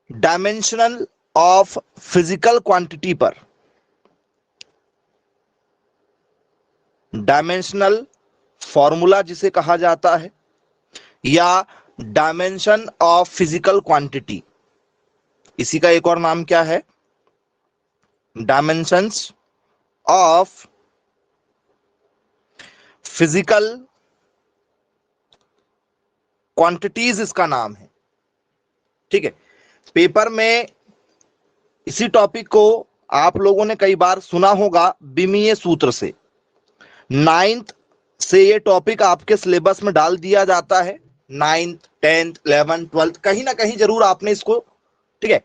Dimensional of physical quantity पर, dimensional formula जिसे कहा जाता है, या डायमेंशन ऑफ फिजिकल क्वांटिटी, इसी का एक और नाम क्या है, डायमेंशंस ऑफ फिजिकल क्वांटिटीज इसका नाम है। ठीक है, पेपर में इसी टॉपिक को आप लोगों ने कई बार सुना होगा विमीय सूत्र से। 9th से ये टॉपिक आपके सिलेबस में डाल दिया जाता है, 9th 10th 11th 12th कहीं ना कहीं जरूर आपने इसको, ठीक है,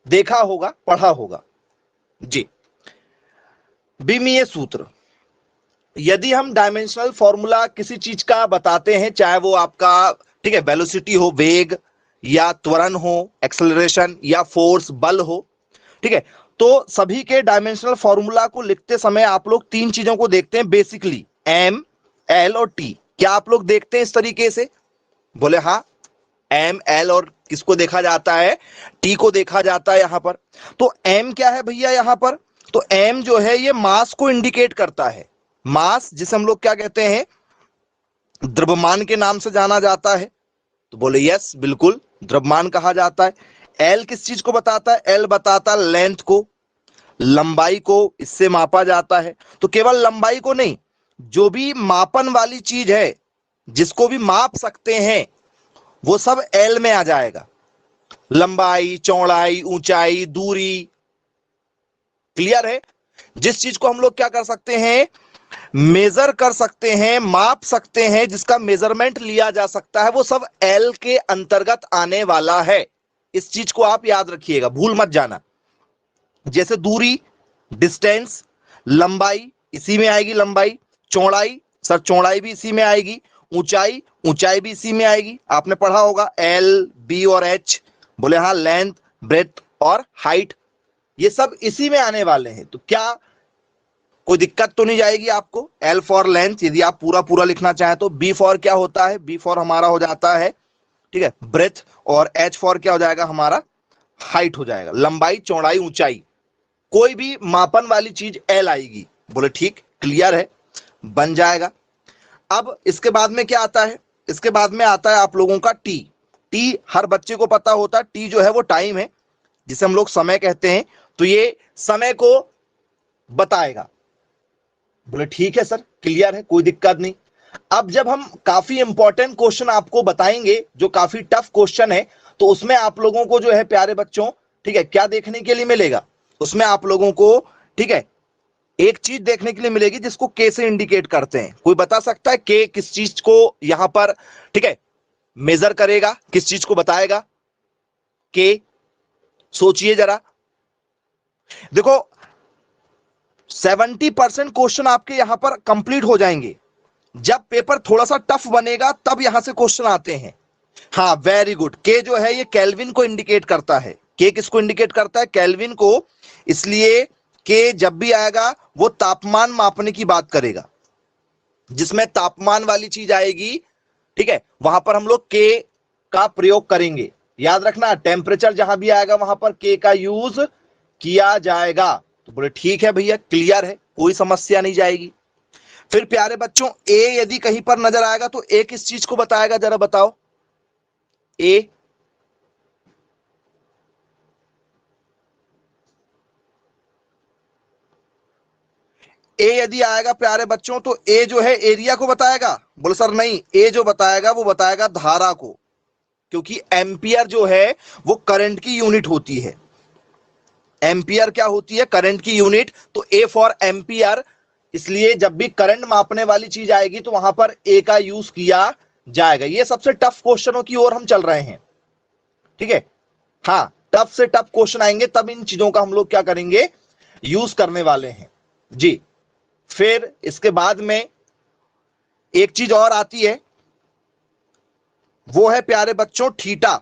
देखा होगा, पढ़ा होगा जी। विमीय सूत्र, यदि हम डायमेंशनल फॉर्मूला किसी चीज का बताते हैं, चाहे वो आपका, ठीक है, वेलोसिटी हो, वेग, या त्वरण हो, एक्सेलरेशन, या फोर्स, बल हो, ठीक है, तो सभी के डायमेंशनल फॉर्मूला को लिखते समय आप लोग तीन चीजों को देखते हैं बेसिकली, एम, एल और टी। क्या आप लोग देखते हैं इस तरीके से? बोले हाँ, एम, एल और किसको देखा जाता है? टी को देखा जाता है यहां पर। तो एम क्या है भैया यहां पर? तो एम जो है ये मास को इंडिकेट करता है, मास जिसे हम लोग क्या कहते हैं, द्रव्यमान के नाम से जाना जाता है। तो बोले यस, बिल्कुल द्रव्यमान कहा जाता है। एल किस चीज को बताता है? एल बताता लेंथ को, लंबाई को, इससे मापा जाता है। तो केवल लंबाई को नहीं, जो भी मापन वाली चीज है, जिसको भी माप सकते हैं, वो सब एल में आ जाएगा। लंबाई, चौड़ाई, ऊंचाई, दूरी, क्लियर है? जिस चीज को हम लोग क्या कर सकते हैं, मेजर कर सकते हैं, माप सकते हैं, जिसका मेजरमेंट लिया जा सकता है, वो सब एल के अंतर्गत आने वाला है। इस चीज को आप याद रखिएगा, भूल मत जाना। जैसे दूरी, डिस्टेंस, लंबाई इसी में आएगी, लंबाई, चौड़ाई, सर चौड़ाई भी इसी में आएगी, ऊंचाई, ऊंचाई भी इसी में आएगी। आपने पढ़ा होगा एल, बी और एच। बोले हाँ, लेंथ, ब्रेथ और हाइट, ये सब इसी में आने वाले हैं। तो क्या कोई दिक्कत तो नहीं जाएगी आपको? एल फॉर लेंथ यदि आप पूरा पूरा लिखना चाहें तो। बी फॉर क्या होता है? बी फॉर हमारा हो जाता है, ठीक है, ब्रेथ, और एच फॉर क्या हो जाएगा हमारा? हाइट हो जाएगा। लंबाई, चौड़ाई, ऊंचाई, कोई भी मापन वाली चीज एल आएगी। बोले ठीक, क्लियर है, बन जाएगा। अब इसके बाद में क्या आता है? इसके बाद में आता है आप लोगों का टी। टी हर बच्चे को पता होता है, टी जो है वो टाइम है, जिसे हम लोग समय कहते हैं। तो ये समय को बताएगा। बोले ठीक है सर, क्लियर है, कोई दिक्कत नहीं। अब जब हम काफी इंपॉर्टेंट क्वेश्चन आपको बताएंगे, जो काफी टफ क्वेश्चन है, तो उसमें आप लोगों को जो है प्यारे बच्चों, ठीक है, क्या देखने के लिए मिलेगा? उसमें आप लोगों को, ठीक है, एक चीज देखने के लिए मिलेगी जिसको के से इंडिकेट करते हैं। कोई बता सकता है के किस चीज को यहां पर, ठीक है, मेजर करेगा, किस चीज को बताएगा? के, सोचिए जरा। देखो 70% क्वेश्चन आपके यहां पर कंप्लीट हो जाएंगे। जब पेपर थोड़ा सा टफ बनेगा तब यहां से क्वेश्चन आते हैं। हाँ, वेरी गुड। के जो है ये केल्विन को इंडिकेट करता है। के किसको इंडिकेट करता है? केल्विन को। इसलिए के जब भी आएगा वो तापमान मापने की बात करेगा। जिसमें तापमान वाली चीज आएगी, ठीक है, वहां पर हम लोग के का प्रयोग करेंगे। याद रखना, टेम्परेचर जहां भी आएगा वहां पर के का यूज किया जाएगा। तो बोले ठीक है भैया, क्लियर है, कोई समस्या नहीं जाएगी। फिर प्यारे बच्चों, ए यदि कहीं पर नजर आएगा तो ए किस चीज को बताएगा, जरा बताओ? ए, ए यदि आएगा प्यारे बच्चों तो ए जो है एरिया को बताएगा। बोले सर नहीं, ए जो बताएगा वो बताएगा धारा को, क्योंकि एम्पियर जो है वो करंट की यूनिट होती है। एम्पियर क्या होती है? करंट की यूनिट। तो ए फॉर एम्पियर। इसलिए जब भी करंट मापने वाली चीज आएगी तो वहां पर ए का यूज किया जाएगा। ये सबसे टफ क्वेश्चनों की ओर हम चल रहे हैं, ठीक है। हाँ, टफ से टफ क्वेश्चन आएंगे तब इन चीजों का हम लोग क्या करेंगे, यूज करने वाले हैं जी। फिर इसके बाद में एक चीज और आती है, वो है प्यारे बच्चों थीटा।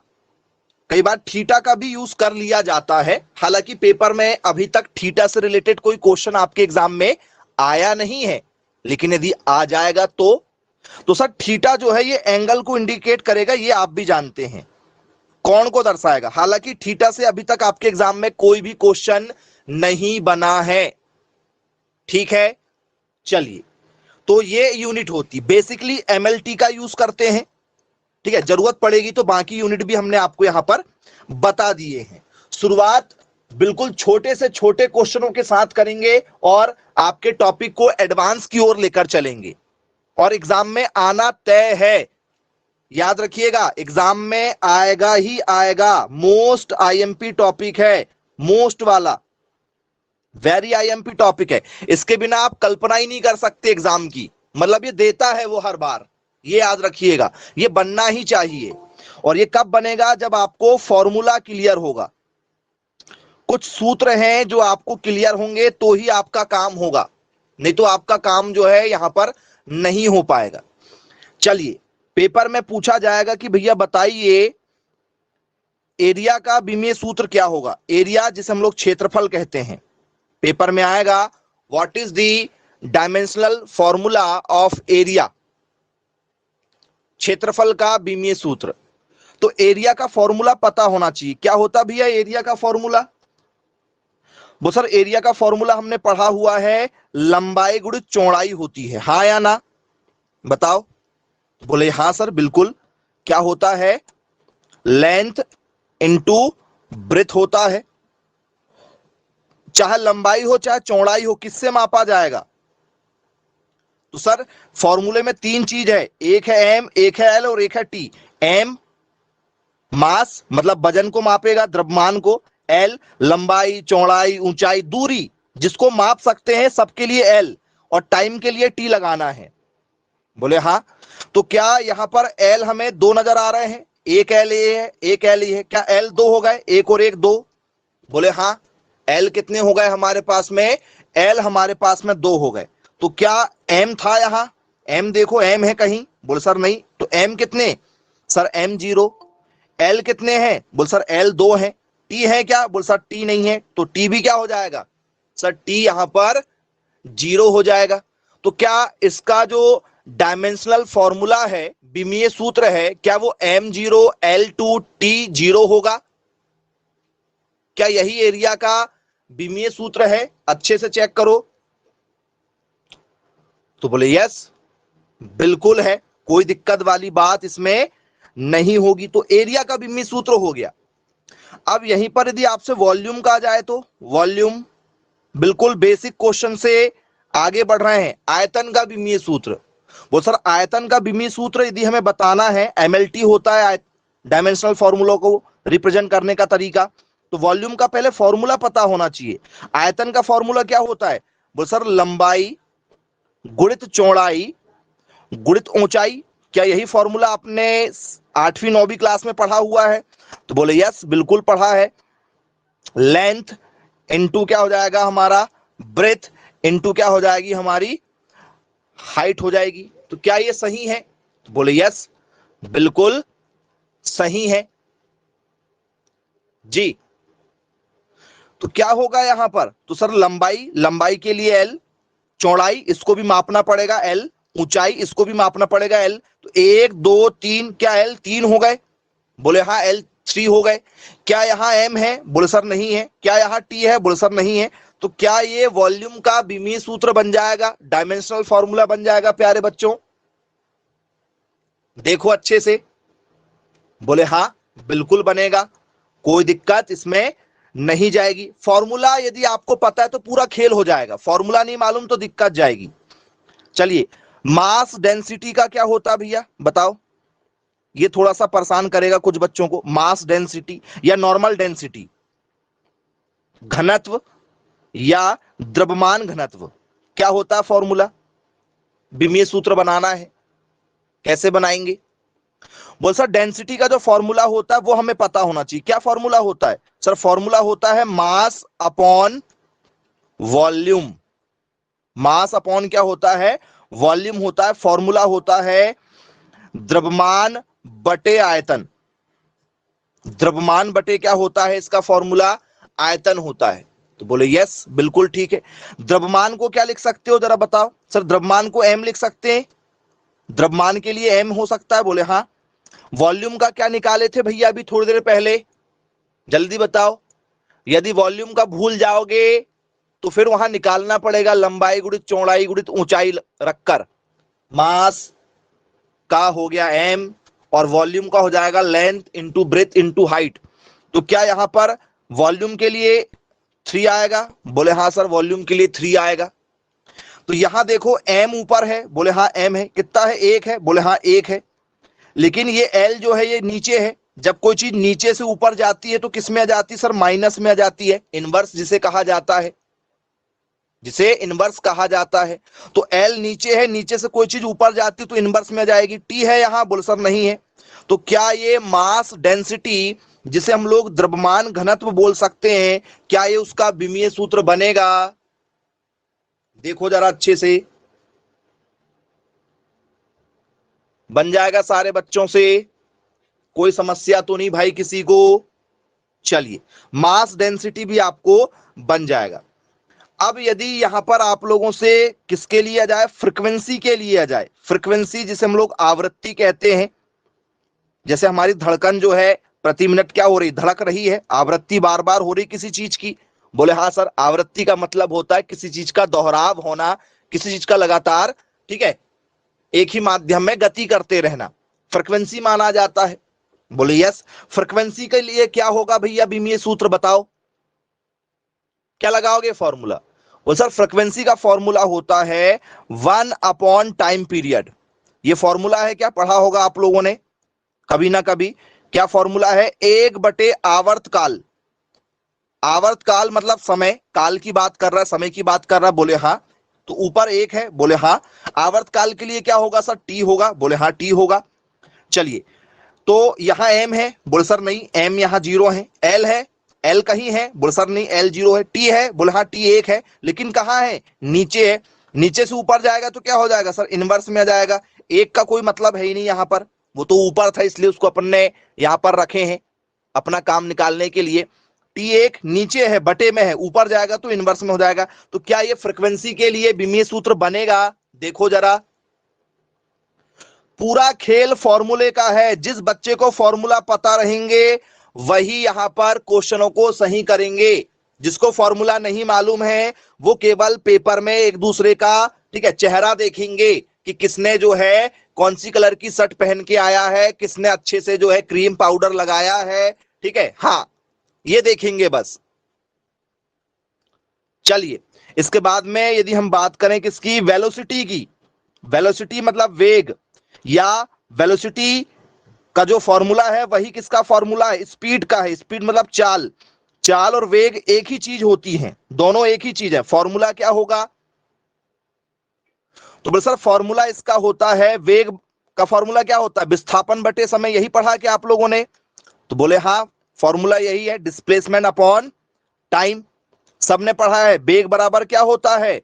कई बार थीटा का भी यूज कर लिया जाता है। हालांकि पेपर में अभी तक थीटा से रिलेटेड कोई क्वेश्चन आपके एग्जाम में आया नहीं है, लेकिन यदि आ जाएगा तो सर थीटा जो है ये एंगल को इंडिकेट करेगा, ये आप भी जानते हैं। कोण को दर्शाएगा। हालांकि थीटा से अभी तक आपके एग्जाम में कोई भी क्वेश्चन नहीं बना है, ठीक है। चलिए, तो ये यूनिट होती, बेसिकली एमएलटी का यूज करते हैं, ठीक है। जरूरत पड़ेगी तो बाकी यूनिट भी हमने आपको यहां पर बता दिए हैं। शुरुआत बिल्कुल छोटे से छोटे क्वेश्चनों के साथ करेंगे और आपके टॉपिक को एडवांस की ओर लेकर चलेंगे, और एग्जाम में आना तय है। याद रखिएगा, एग्जाम में आएगा ही आएगा। मोस्ट आईएमपी टॉपिक है, मोस्ट वाला, वेरी आईएमपी टॉपिक है। इसके बिना आप कल्पना ही नहीं कर सकते एग्जाम की, मतलब ये देता है वो हर बार, ये याद रखिएगा। ये बनना ही चाहिए। और ये कब बनेगा? जब आपको फॉर्मूला क्लियर होगा। कुछ सूत्र हैं जो आपको क्लियर होंगे तो ही आपका काम होगा, नहीं तो आपका काम जो है यहां पर नहीं हो पाएगा। चलिए, पेपर में पूछा जाएगा कि भैया बताइए एरिया का विमीय सूत्र क्या होगा। एरिया जिसे हम लोग क्षेत्रफल कहते हैं, पेपर में आएगा what is the dimensional formula of area, क्षेत्रफल का विमीय सूत्र। तो एरिया का फॉर्मूला पता होना चाहिए। क्या होता भैया एरिया का फॉर्मूला? वो सर एरिया का फॉर्मूला हमने पढ़ा हुआ है, लंबाई गुणित चौड़ाई होती है, हाँ या ना? बताओ। बोले हाँ सर बिल्कुल। क्या होता है? लेंथ इनटू ब्रेथ होता है। चाहे लंबाई हो चाहे चौड़ाई हो, किससे मापा जाएगा? तो सर फॉर्मूले में तीन चीज है, एक है एम, एक है एल और एक है टी। एम मास मतलब वजन को मापेगा, द्रव्यमान को। एल लंबाई, चौड़ाई, ऊंचाई, दूरी जिसको माप सकते हैं सबके लिए एल, और टाइम के लिए टी लगाना है। बोले हाँ। तो क्या यहां पर एल हमें दो नजर आ रहे हैं? एक एल ये है, एक एल ये है। क्या एल दो हो गए? एक और एक दो। बोले हाँ। एल कितने हो गए हमारे पास में? एल हमारे पास में दो हो गए। तो क्या एम था यहां? एम देखो, एम है कहीं? बोले सर नहीं। तो एम कितने? Sir M 0। एल कितने हैं? बोल सर एल 2 है। टी है क्या? बोल सर टी नहीं है। तो टी भी क्या हो जाएगा? सर टी यहां पर 0 हो जाएगा। तो क्या इसका जो डायमेंशनल फॉर्मूला है, विमीय सूत्र है, क्या वो m0 l2 t0 होगा? क्या यही एरिया का विमीय सूत्र है? अच्छे से चेक करो। तो बोले यस बिल्कुल है, कोई दिक्कत वाली बात इसमें नहीं होगी। तो एरिया का विमीय सूत्र हो गया। अब यहीं पर यदि आपसे वॉल्यूम का आ जाए तो वॉल्यूम, बिल्कुल बेसिक क्वेश्चन से आगे बढ़ रहे हैं। आयतन का विमीय सूत्र। वो सर आयतन का विमीय सूत्र यदि हमें बताना है, एमएलटी होता है डायमेंशनल फॉर्मूला को रिप्रेजेंट करने का तरीका, तो वॉल्यूम का पहले फॉर्मूला पता होना चाहिए। आयतन का फॉर्मूला क्या होता है? वो सर लंबाई गुणित चौड़ाई गुणित ऊंचाई। क्या यही फॉर्मूला आपने 8वीं 9वीं क्लास में पढ़ा हुआ है? तो बोले यस बिल्कुल पढ़ा है। लेंथ इनटू क्या हो जाएगा हमारा? ब्रेथ इनटू क्या हो जाएगी हमारी? हाइट हो जाएगी। तो क्या ये सही है? तो बोले यस बिल्कुल सही है जी। तो क्या होगा यहां पर? तो सर लंबाई, लंबाई के लिए एल, चौड़ाई इसको भी मापना पड़ेगा एल, ऊंचाई इसको भी मापना पड़ेगा एल। तो 1 2 3, क्या एल 3 हो गए? बोले हाँ एल 3 हो गए। क्या यहां एम है? बोले सर नहीं है। क्या यहां टी है? बोले सर नहीं है। तो क्या ये वॉल्यूम का विमीय सूत्र बन जाएगा, डायमेंशनल फॉर्मूला बन जाएगा प्यारे बच्चों? देखो अच्छे से। बोले हाँ बिल्कुल बनेगा, कोई दिक्कत इसमें नहीं जाएगी। फॉर्मूला यदि आपको पता है तो पूरा खेल हो जाएगा, फॉर्मूला नहीं मालूम तो दिक्कत जाएगी। चलिए, मास डेंसिटी का क्या होता है भैया बताओ? ये थोड़ा सा परेशान करेगा कुछ बच्चों को। मास डेंसिटी या नॉर्मल डेंसिटी, घनत्व या द्रव्यमान घनत्व, क्या होता है फॉर्मूला? विमीय सूत्र बनाना है, कैसे बनाएंगे? बोल सर डेंसिटी का जो फॉर्मूला होता है वो हमें पता होना चाहिए। क्या फॉर्मूला होता है? सर फॉर्मूला होता है mass upon volume. Mass upon क्या होता है? वॉल्यूम होता है। फॉर्मूला होता है द्रव्यमान बटे आयतन। द्रव्यमान बटे क्या होता है इसका फॉर्मूला? आयतन होता है। तो बोले यस बिल्कुल ठीक है। द्रव्यमान को क्या लिख सकते हो जरा बताओ? सर द्रव्यमान को एम लिख सकते हैं, द्रव्यमान के लिए एम हो सकता है। बोले हाँ। वॉल्यूम का क्या निकाले थे भैया अभी थोड़ी देर पहले, जल्दी बताओ। यदि वॉल्यूम का भूल जाओगे तो फिर वहां निकालना पड़ेगा लंबाई गुणित चौड़ाई गुणित ऊंचाई रखकर। मास का हो गया m और वॉल्यूम का हो जाएगा length into breadth into height. तो क्या यहां पर वॉल्यूम के लिए 3 आएगा? बोले हाँ सर वॉल्यूम के लिए 3 आएगा। तो यहां देखो m ऊपर है, बोले हाँ m है, कितना है 1 है, बोले हाँ 1 है। लेकिन ये l जो है ये नीचे है, जब कोई चीज नीचे से ऊपर जाती है तो किस में आ जाती है सर? माइनस में आ जाती है, इनवर्स जिसे कहा जाता है, जिसे इनवर्स कहा जाता है। तो L नीचे है, नीचे से कोई चीज ऊपर जाती तो इनवर्स में आ जाएगी। T है यहां, बोले सर नहीं है। तो क्या ये मास डेंसिटी जिसे हम लोग द्रव्यमान घनत्व बोल सकते हैं, क्या ये उसका विमीय सूत्र बनेगा? देखो जरा अच्छे से, बन जाएगा सारे बच्चों से? कोई समस्या तो नहीं भाई किसी को? चलिए, मास डेंसिटी भी आपको बन जाएगा। अब यदि यहां पर आप लोगों से किसके लिए आ जाए? फ्रीक्वेंसी के लिए आ जाए। फ्रीक्वेंसी जिसे हम लोग आवृत्ति कहते हैं, जैसे हमारी धड़कन जो है प्रति मिनट क्या हो रही? धड़क रही है, आवृत्ति बार बार हो रही किसी चीज की। बोले हाँ सर, आवृत्ति का मतलब होता है किसी चीज का दोहराव होना, किसी चीज का लगातार, ठीक है, एक ही माध्यम में गति करते रहना, फ्रीक्वेंसी माना जाता है। बोले यस। फ्रीक्वेंसी के लिए क्या होगा भैया विमीय सूत्र बताओ, क्या लगाओगे फॉर्मूला? वो सर फ्रीक्वेंसी का फॉर्मूला होता है 1 अपॉन टाइम पीरियड। ये फॉर्मूला है, क्या पढ़ा होगा आप लोगों ने कभी ना कभी। क्या फॉर्मूला है? 1 बटे आवर्त काल। आवर्त काल मतलब समय, काल की बात कर रहा है, समय की बात कर रहा है, बोले हाँ। तो ऊपर 1 है, बोले हाँ। आवर्त काल के लिए क्या होगा सर? टी होगा, बोले हाँ टी होगा। चलिए, तो यहां m है, बोले सर नहीं, m यहां 0 है। l है, l कहीं है, बोले सर नहीं l 0 है। t है, बोले हाँ t 1 है, लेकिन कहां है? नीचे है। नीचे से ऊपर जाएगा तो क्या हो जाएगा सर? इनवर्स में आ जाएगा। 1 का कोई मतलब है ही नहीं यहां पर, वो तो ऊपर था इसलिए उसको अपन ने यहां पर रखे हैं अपना काम निकालने के लिए। T1 नीचे है, बटे में है, ऊपर जाएगा तो इनवर्स में हो जाएगा। तो क्या ये फ्रीक्वेंसी के लिए विमीय सूत्र बनेगा? देखो जरा, पूरा खेल फॉर्मूले का है। जिस बच्चे को फॉर्मूला पता रहेंगे वही यहां पर क्वेश्चनों को सही करेंगे। जिसको फॉर्मूला नहीं मालूम है वो केवल पेपर में एक दूसरे का, ठीक है, चेहरा देखेंगे कि किसने जो है कौन सी कलर की शर्ट पहन के आया है, किसने अच्छे से जो है क्रीम पाउडर लगाया है, ठीक है, हाँ, ये देखेंगे बस। चलिए, इसके बाद में यदि हम बात करें किसकी? वेलोसिटी की। वेलोसिटी मतलब वेग, या वेलोसिटी का जो फॉर्मूला है वही किसका फॉर्मूला है? स्पीड का है। स्पीड मतलब चाल। चाल और वेग एक ही चीज होती है, दोनों एक ही चीज है। फॉर्मूला क्या होगा? तो बोले सर फॉर्मूला इसका होता है, वेग का फॉर्मूला क्या होता है? विस्थापन बटे समय। यही पढ़ा क्या आप लोगों ने? तो बोले हाँ, फॉर्मूला यही है, डिस्प्लेसमेंट अपॉन टाइम। सबने पढ़ा है। वेग बराबर क्या होता है?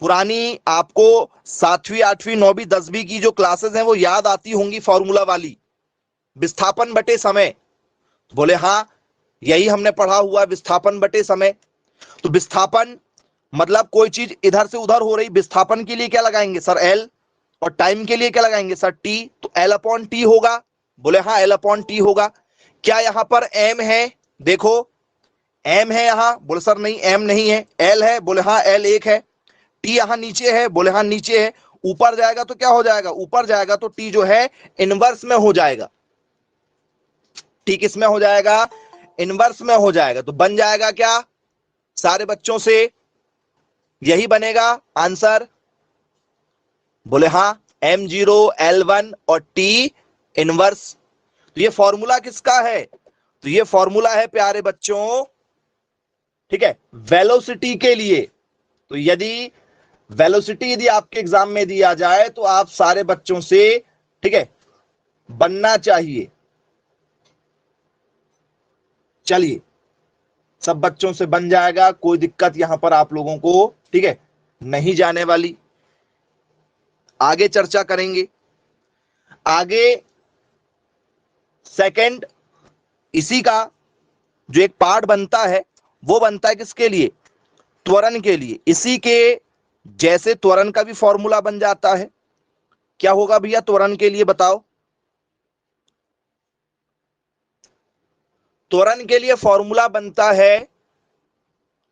पुरानी आपको 7वीं 8वीं 9वीं 10वीं की जो क्लासेस हैं वो याद आती होंगी फॉर्मूला वाली, विस्थापन बटे समय। बोले हाँ, यही हमने पढ़ा हुआ, विस्थापन बटे समय। तो विस्थापन मतलब कोई चीज इधर से उधर हो रही, विस्थापन के लिए क्या लगाएंगे सर? एल। और टाइम के लिए क्या लगाएंगे सर? टी। तो एल अपॉन टी होगा। बोले हाँ, एल अपॉन टी होगा। क्या यहां पर एम है? देखो एम है यहां, बोले सर नहीं एम नहीं है। एल है, बोले हाँ एल 1 है। टी यहां नीचे है, बोले हाँ नीचे है। ऊपर जाएगा तो क्या हो जाएगा? ऊपर जाएगा तो टी जो है इनवर्स में हो जाएगा। टी किस में हो जाएगा? इनवर्स में हो जाएगा। तो बन जाएगा क्या सारे बच्चों से? यही बनेगा आंसर। बोले हाँ, m0 l1 और t इनवर्स। तो ये फॉर्मूला किसका है? तो ये फॉर्मूला है प्यारे बच्चों, ठीक है, वेलोसिटी के लिए। तो यदि वेलोसिटी यदि आपके एग्जाम में दिया जाए तो आप सारे बच्चों से, ठीक है, बनना चाहिए। चलिए, सब बच्चों से बन जाएगा, कोई दिक्कत यहां पर आप लोगों को, ठीक है, नहीं जाने वाली। आगे चर्चा करेंगे। आगे सेकंड इसी का जो एक पार्ट बनता है वो बनता है किसके लिए? त्वरण के लिए। इसी के जैसे त्वरण का भी फॉर्मूला बन जाता है। क्या होगा भैया त्वरण के लिए बताओ? त्वरण के लिए फॉर्मूला बनता है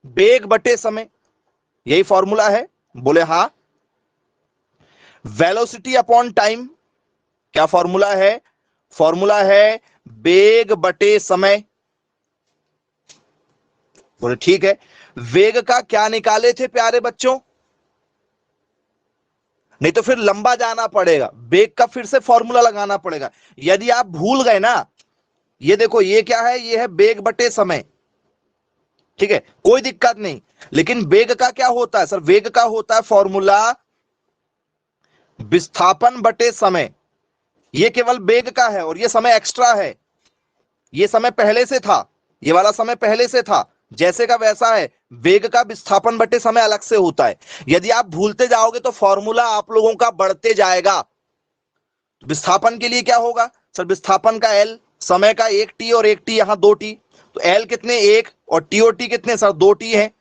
वेग बटे समय, यही फॉर्मूला है? बोले हाँ। वेलोसिटी अपॉन टाइम, क्या फॉर्मूला है? फॉर्मूला है वेग बटे समय। बोले ठीक है। वेग का क्या निकाले थे प्यारे बच्चों? नहीं तो फिर लंबा जाना पड़ेगा, वेग का फिर से फॉर्मूला लगाना पड़ेगा। यदि आप भूल गए ना, ये देखो ये क्या है, ये है वेग बटे समय, ठीक है, कोई दिक्कत नहीं। लेकिन वेग का क्या होता है सर? वेग का होता है फॉर्मूला विस्थापन बटे समय। ये केवल वेग का है और ये समय एक्स्ट्रा है, ये समय पहले से था, ये वाला समय पहले से था, जैसे का वैसा है। वेग का विस्थापन बटे समय अलग से होता है। यदि आप भूलते जाओगे तो फॉर्मूला आप लोगों का बढ़ते जाएगा। विस्थापन के लिए क्या होगा सर? विस्थापन का एल, समय का एक टी और एक टी, यहां दो टी, तो एल कितने? एक, और टी और टी कितने सर? दो टी है।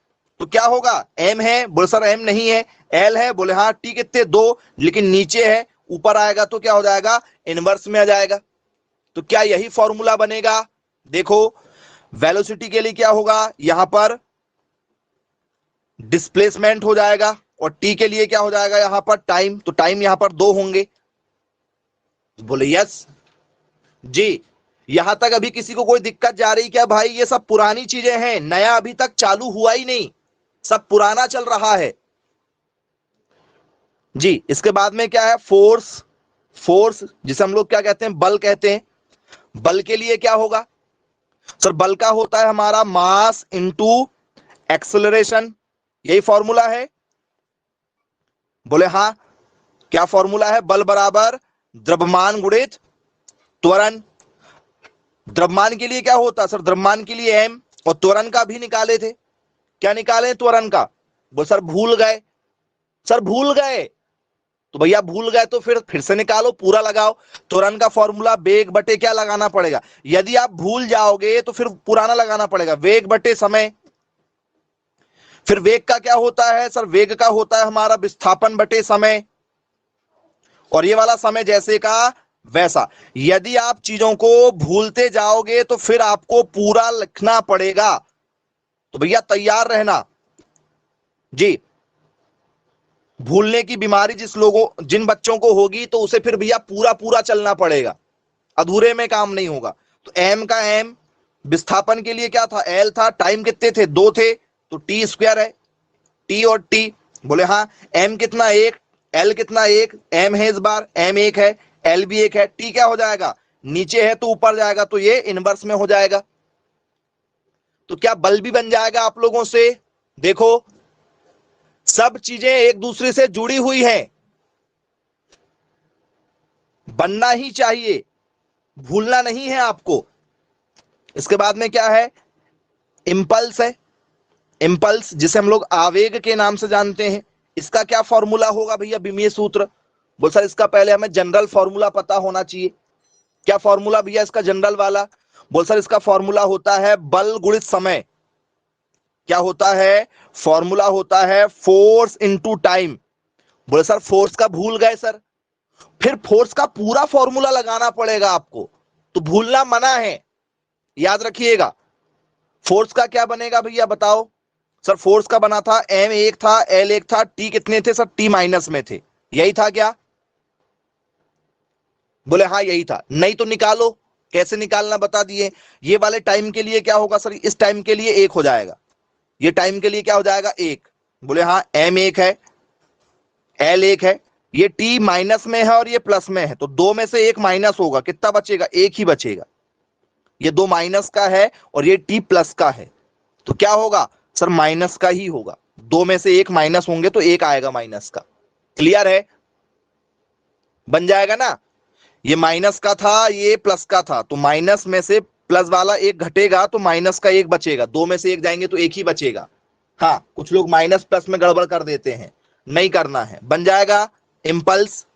तो क्या होगा? एम है? बोले सर एम नहीं है, एल है। बोले हाँ, टी कितने? दो, लेकिन नीचे है, ऊपर आएगा तो क्या हो जाएगा? इनवर्स में आ जाएगा। तो क्या यही फॉर्मूला बनेगा? देखो वेलोसिटी के लिए क्या होगा? यहां पर डिस्प्लेसमेंट हो जाएगा, और टी के लिए क्या हो जाएगा? यहां पर टाइम, तो टाइम यहां पर दो होंगे। बोले यस जी। यहां तक अभी किसी को कोई दिक्कत जा रही क्या? भाई ये सब पुरानी चीजें हैं, नया अभी तक चालू हुआ ही नहीं, सब पुराना चल रहा है जी। इसके बाद में क्या है? फोर्स। फोर्स जिसे हम लोग क्या कहते हैं? बल कहते हैं। बल के लिए क्या होगा सर? बल का होता है हमारा मास इंटू एक्सेलरेशन, यही फॉर्मूला है? बोले हाँ। क्या फॉर्मूला है? बल बराबर द्रव्यमान गुणित त्वरण। द्रव्यमान के लिए क्या होता है सर? द्रव्यमान के लिए एम, और त्वरण का भी निकाले थे। क्या निकाले त्वरण का? वो सर भूल गए। सर भूल गए तो भैया भूल गए तो फिर से निकालो, पूरा लगाओ। त्वरण का फॉर्मूला वेग बटे क्या लगाना पड़ेगा? यदि आप भूल जाओगे तो फिर पुराना लगाना पड़ेगा, वेग बटे समय। फिर वेग का क्या होता है सर? वेग का होता है हमारा विस्थापन बटे समय, और ये वाला समय जैसे का वैसा। यदि आप चीजों को भूलते जाओगे तो फिर आपको पूरा लिखना पड़ेगा, तो भैया तैयार रहना जी। भूलने की बीमारी जिन बच्चों को होगी तो उसे फिर भैया पूरा पूरा चलना पड़ेगा, अधूरे में काम नहीं होगा। तो एम का एम, विस्थापन के लिए क्या था? एल था, टाइम कितने थे? दो थे, तो टी स्क्वायर है, टी और टी। बोले हाँ। एम कितना? एक, एल कितना? एक, एम है इस बार, एम एक है, एल भी एक है। टी क्या हो जाएगा? नीचे है तो ऊपर जाएगा, तो ये इनवर्स में हो जाएगा। तो क्या बल भी बन जाएगा आप लोगों से? देखो सब चीजें एक दूसरे से जुड़ी हुई हैं, बनना ही चाहिए, भूलना नहीं है आपको। इसके बाद में क्या है? इंपल्स है। इंपल्स जिसे हम लोग आवेग के नाम से जानते हैं, इसका क्या फॉर्मूला होगा भैया? विमीय सूत्र। बोल सर इसका पहले हमें जनरल फॉर्मूला पता होना चाहिए। क्या फॉर्मूला भैया इसका जनरल वाला? बोल सर इसका फॉर्मूला होता है बल गुणित समय। क्या होता है? फॉर्मूला होता है फोर्स इंटू टाइम। बोले सर फोर्स का भूल गए सर, फिर फोर्स का पूरा फॉर्मूला लगाना पड़ेगा आपको, तो भूलना मना है, याद रखिएगा। फोर्स का क्या बनेगा भैया बताओ? सर फोर्स का बना था एम एक था, एल एक था, टी कितने थे सर? टी माइनस में थे, यही था क्या? बोले हाँ यही था। नहीं तो निकालो, कैसे निकालना बता दिए। ये वाले टाइम के लिए क्या होगा सर? इस टाइम के लिए एक हो जाएगा, ये टाइम के लिए क्या हो जाएगा? एक। बोले हाँ, एम एक है, एल एक है, ये टी माइनस में है और ये प्लस में है, तो दो में से एक माइनस होगा, कितना बचेगा? एक ही बचेगा। ये दो माइनस का है और ये टी प्लस का है, तो क्या होगा सर? माइनस का ही होगा। दो में से एक माइनस होंगे तो एक आएगा माइनस का। क्लियर है? बन जाएगा ना? ये माइनस का था, ये प्लस का था, तो माइनस में से प्लस वाला एक घटेगा तो माइनस का एक बचेगा, दो में से एक जाएंगे तो एक ही बचेगा। हाँ, कुछ लोग माइनस प्लस में गड़बड़ कर देते हैं, नहीं करना है, बन जाएगा इंपल्स।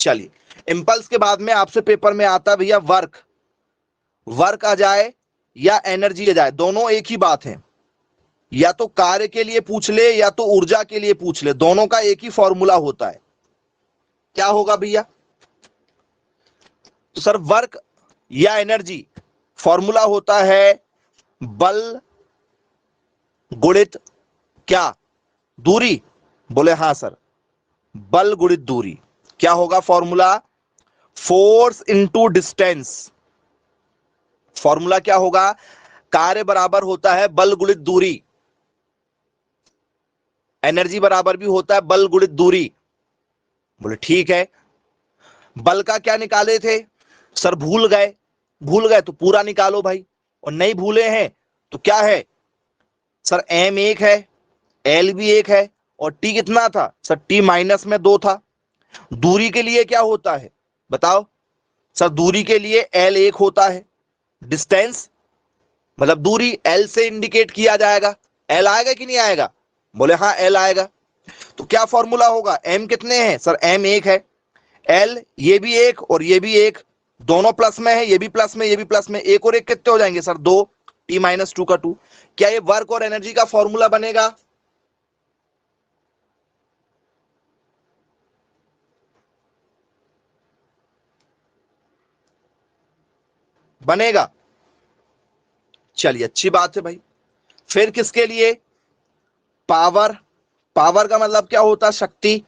चलिए, इंपल्स के बाद में आपसे पेपर में आता है भैया वर्क। वर्क आ जाए या एनर्जी आ जाए, दोनों एक ही बात है। या तो कार्य के लिए पूछ ले या तो ऊर्जा के लिए पूछ ले, दोनों का एक ही फॉर्मूला होता है। क्या होगा भैया? तो सर वर्क या एनर्जी, फॉर्मूला होता है बल गुणित क्या, दूरी। बोले हाँ सर, बल गुणित दूरी। क्या होगा formula? Force into distance. Formula क्या होगा? कार्य बराबर होता है बल गुणित दूरी, एनर्जी बराबर भी होता है बल गुणित दूरी। बोले ठीक है। बल का क्या निकाले थे सर? भूल गए? भूल गए तो पूरा निकालो भाई, और नहीं भूले हैं तो क्या है सर? एम एक है, एल भी एक है, और टी कितना था सर? टी माइनस में 2 था। दूरी के लिए क्या होता है बताओ सर? दूरी के लिए एल एक होता है। डिस्टेंस मतलब दूरी एल से इंडिकेट किया जाएगा। एल आएगा कि नहीं आएगा? बोले हाँ एल आएगा। तो क्या फॉर्मूला होगा? एम कितने हैं सर? एम एक है, एल ये भी एक और ये भी एक, दोनों प्लस में है, ये भी प्लस में ये भी प्लस में, एक और एक कितने हो जाएंगे सर? 2, टी माइनस 2 का 2। क्या ये वर्क और एनर्जी का फॉर्मूला बनेगा? बनेगा। चलिए अच्छी बात है भाई। फिर किसके लिए? पावर। पावर का मतलब क्या होता है? शक्ति।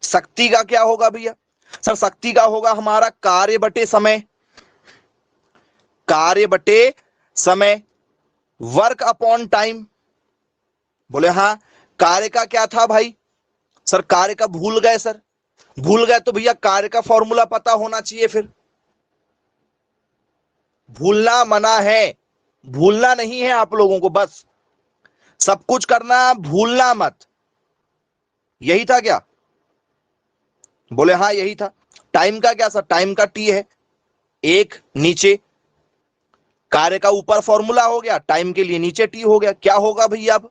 शक्ति का क्या होगा भैया सर? शक्ति का होगा हमारा कार्य बटे समय। कार्य बटे समय, वर्क अपॉन टाइम। बोले हाँ। कार्य का क्या था भाई सर? कार्य का भूल गए सर? भूल गए तो भैया कार्य का फॉर्मूला पता होना चाहिए। फिर भूलना मना है, भूलना नहीं है आप लोगों को, बस सब कुछ करना, भूलना मत। यही था क्या? बोले हाँ यही था। टाइम का क्या सर? टाइम का टी है एक नीचे, कार्य का ऊपर फॉर्मूला हो गया, टाइम के लिए नीचे टी हो गया। क्या होगा भैया अब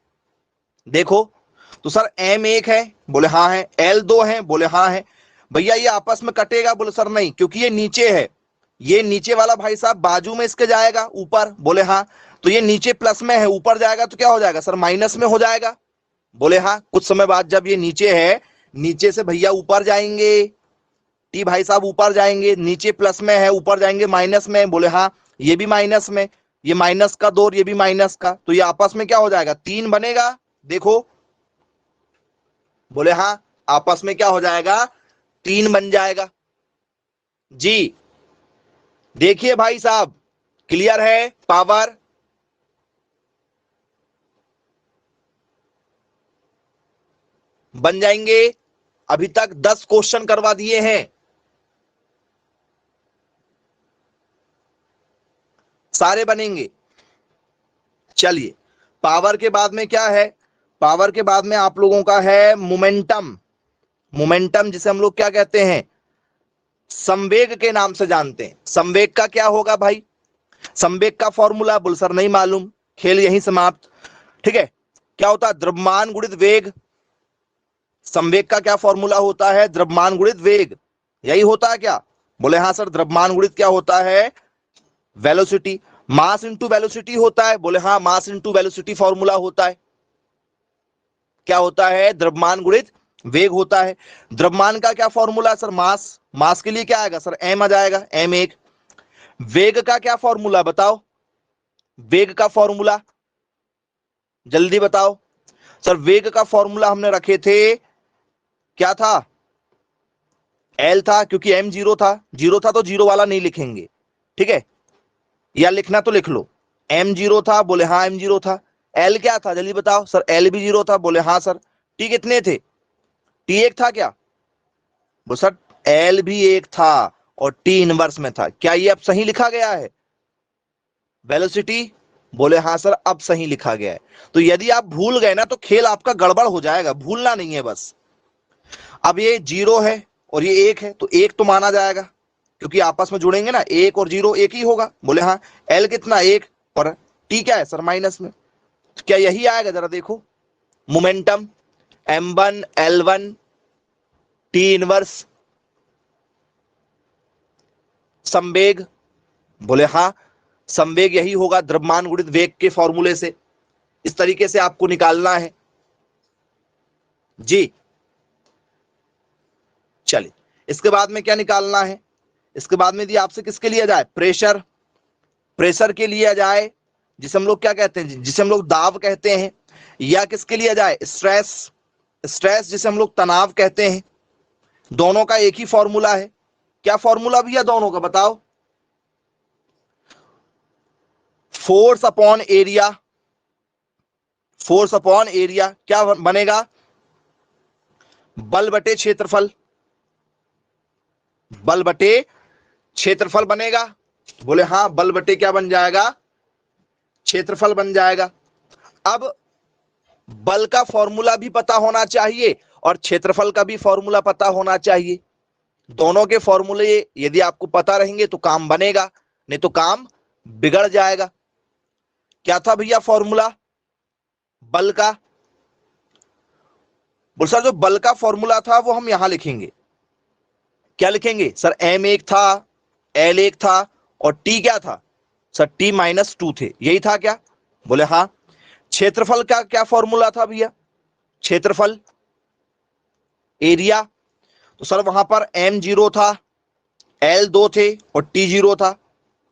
देखो तो सर? एम एक है, बोले हाँ है। एल दो है, बोले हाँ है। भैया ये आपस में कटेगा? बोले सर नहीं, क्योंकि ये नीचे है। ये नीचे वाला भाई साहब बाजू में इसके जाएगा ऊपर, बोले हाँ। तो ये नीचे प्लस में है, ऊपर जाएगा तो क्या हो जाएगा सर? माइनस में हो जाएगा। बोले हाँ। कुछ समय बाद जब ये नीचे है, नीचे से भैया ऊपर जाएंगे, टी भाई साहब ऊपर जाएंगे, नीचे प्लस में है, ऊपर जाएंगे माइनस में। बोले हाँ। ये भी माइनस में, ये माइनस का 2 और ये भी माइनस का, तो ये आपस में क्या हो जाएगा? 3 बनेगा। देखो, बोले हाँ। आपस में क्या हो जाएगा? 3 बन जाएगा जी। देखिए भाई साहब, क्लियर है? पावर बन जाएंगे। अभी तक 10 क्वेश्चन करवा दिए हैं, सारे बनेंगे। चलिए, पावर के बाद में क्या है? पावर के बाद में आप लोगों का है मोमेंटम। मोमेंटम जिसे हम लोग क्या कहते हैं? संवेग के नाम से जानते हैं। संवेग का क्या होगा भाई? संवेग का फॉर्मूला बोल सर नहीं मालूम, खेल यहीं समाप्त। ठीक है। क्या होता है? द्रव्यमान गुणित वेग। संवेग का क्या फॉर्मूला होता है? द्रव्यमान गुणित वेग। यही होता है क्या? बोले हाँ सर। द्रव्यमान गुणित क्या होता है? वेलोसिटी। मास इंटू वेलोसिटी होता है। बोले हाँ, मास इंटू वेलोसिटी फॉर्मूला होता है। क्या होता है? द्रव्यमान गुणित वेग होता है। द्रव्यमान का क्या फॉर्मूला सर? मास। मास के लिए क्या आएगा सर? एम आ जाएगा, एम एक। वेग का क्या फॉर्मूला बताओ? वेग का फॉर्मूला जल्दी बताओ सर। वेग का फॉर्मूला हमने रखे थे, क्या था? एल था, क्योंकि एम जीरो था। जीरो था तो जीरो वाला नहीं लिखेंगे, ठीक है? या लिखना तो लिख लो। एम जीरो था, बोले हाँ एम जीरो था। एल क्या था जल्दी बताओ सर? एल भी जीरो था, बोले हाँ सर। टी कितने थे? टी एक था क्या? वो सर एल भी एक था और टी इनवर्स में था। क्या ये अब सही लिखा गया है? वेलोसिटी, बोले हाँ सर अब सही लिखा गया है। तो यदि आप भूल गए ना तो खेल आपका गड़बड़ हो जाएगा, भूलना नहीं है बस। अब ये जीरो है और ये एक है, तो एक तो माना जाएगा, क्योंकि आपस में जुड़ेंगे ना, एक और जीरो एक ही होगा। बोले हाँ। एल कितना? एक। और टी क्या है सर? माइनस में। तो क्या यही आएगा? जरा देखो, momentum m1 l1 T inverse संवेग। बोले हाँ, संवेग यही होगा द्रव्यमान गुणित वेग के फॉर्मूले से। इस तरीके से आपको निकालना है जी। चलिए, इसके बाद में क्या निकालना है? इसके बाद में यदि आपसे किसके लिया जाए? प्रेशर। प्रेशर के लिया जाए, जिसे हम लोग क्या कहते हैं, जिसे हम लोग दाब कहते हैं, या किसके लिया जाए, स्ट्रेस, स्ट्रेस जिसे हम लोग तनाव कहते हैं, दोनों का एक ही फॉर्मूला है। क्या फॉर्मूला भैया दोनों का बताओ? Force upon area, force upon area क्या बनेगा, बल बटे क्षेत्रफल, बल बटे क्षेत्रफल बनेगा। बोले हां, बल बटे क्या बन जाएगा, क्षेत्रफल बन जाएगा। अब बल का फॉर्मूला भी पता होना चाहिए और क्षेत्रफल का भी फॉर्मूला पता होना चाहिए। दोनों के फॉर्मूले यदि आपको पता रहेंगे तो काम बनेगा, नहीं तो काम बिगड़ जाएगा। क्या था भैया फॉर्मूला बल का? बोल सर जो बल का फॉर्मूला था वो हम यहां लिखेंगे। क्या लिखेंगे सर? एम एक था, एल एक था और टी क्या था सर? टी माइनस टू थे, यही था क्या? बोले हां। क्षेत्रफल का क्या फॉर्मूला था भैया? क्षेत्रफल एरिया, तो सर वहां पर एम 0 था, एल 2 थे और टी 0 था,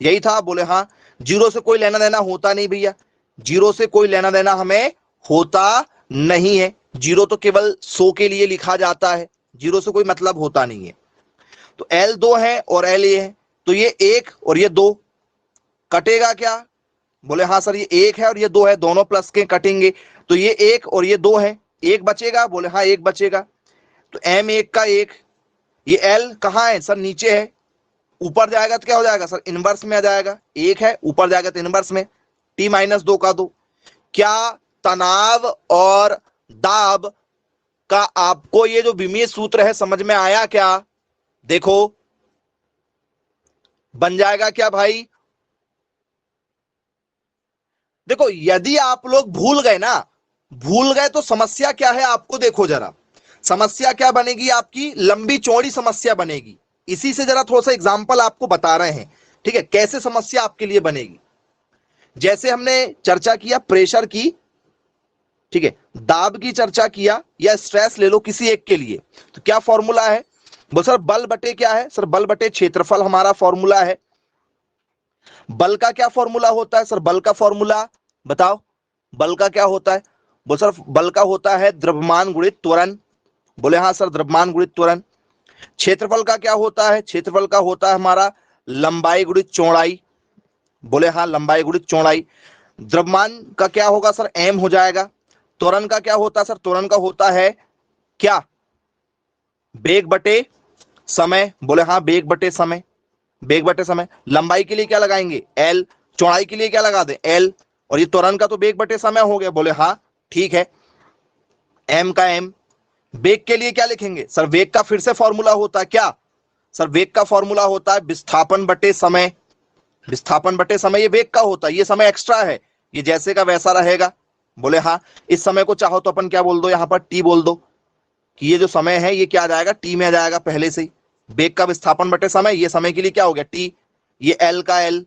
यही था? बोले हां। जीरो से कोई लेना देना होता नहीं भैया, जीरो से कोई लेना देना हमें होता नहीं है। जीरो तो केवल 100 के लिए लिखा जाता है, जीरो से कोई मतलब होता नहीं है। तो एल 2 है और एल ए है, तो ये 1 और ये 2 कटेगा क्या? बोले हाँ सर ये 1 है और ये 2 है, दोनों प्लस के कटेंगे, तो ये 1 और ये 2 है, 1 बचेगा। बोले हाँ 1 बचेगा। तो एम 1 का 1, ये एल कहाँ है सर? नीचे है, ऊपर जाएगा तो क्या हो जाएगा सर? इनवर्स में आ जाएगा। 1 है, ऊपर जाएगा तो इनवर्स में, टी माइनस 2 का 2। क्या तनाव और दाब का आपको ये जो विमीय सूत्र है समझ में आया क्या? देखो बन जाएगा क्या भाई? देखो यदि आप लोग भूल गए ना, भूल गए तो समस्या क्या है आपको देखो जरा, समस्या क्या बनेगी आपकी? लंबी चौड़ी समस्या बनेगी। इसी से जरा थोड़ा सा एग्जांपल आपको बता रहे हैं, ठीक है, कैसे समस्या आपके लिए बनेगी। जैसे हमने चर्चा किया प्रेशर की, ठीक है, दाब की चर्चा किया, या स्ट्रेस ले लो किसी एक के लिए, तो क्या फॉर्मूला है? बोल सर बल बटे क्या है सर? बल बटे क्षेत्रफल हमारा फॉर्मूला है। बल का क्या फॉर्मूला होता है सर? बल का फॉर्मूला बताओ, बल का क्या होता है? बोल सर बल का होता है द्रव्यमान गुणित त्वरण। बोले हाँ सर द्रव्यमान गुणित त्वरण। क्षेत्रफल का क्या होता है? क्षेत्रफल का होता है हमारा लंबाई गुणित चौड़ाई। बोले हाँ लंबाई गुणित चौड़ाई। द्रव्यमान का क्या होगा सर? एम हो जाएगा। त्वरण का क्या होता है सर? त्वरण का होता है क्या? बेग बटे समय। बोले हाँ बेग बटे समय, बेग बटे समय। लंबाई के लिए क्या लगाएंगे? एल। चौड़ाई के लिए क्या लगा दें? एल। और ये त्वरण का तो बेग बटे समय हो गया। बोले हाँ ठीक है, एम का एम। वेग के लिए क्या लिखेंगे सर? वेग का फिर से फॉर्मूला होता है क्या सर? वेग का फॉर्मूला होता है विस्थापन बटे समय। विस्थापन बटे समय ये वेग का होता है, ये समय एक्स्ट्रा है, ये जैसे का वैसा रहेगा। बोले हाँ, इस समय को चाहो तो अपन क्या बोल दो, यहां पर टी बोल दो, कि ये जो समय है ये क्या आ जाएगा? टी में आ जाएगा पहले से ही। वेग का विस्थापन बटे समय, ये समय के लिए क्या हो गया? टी। ये एल का एल,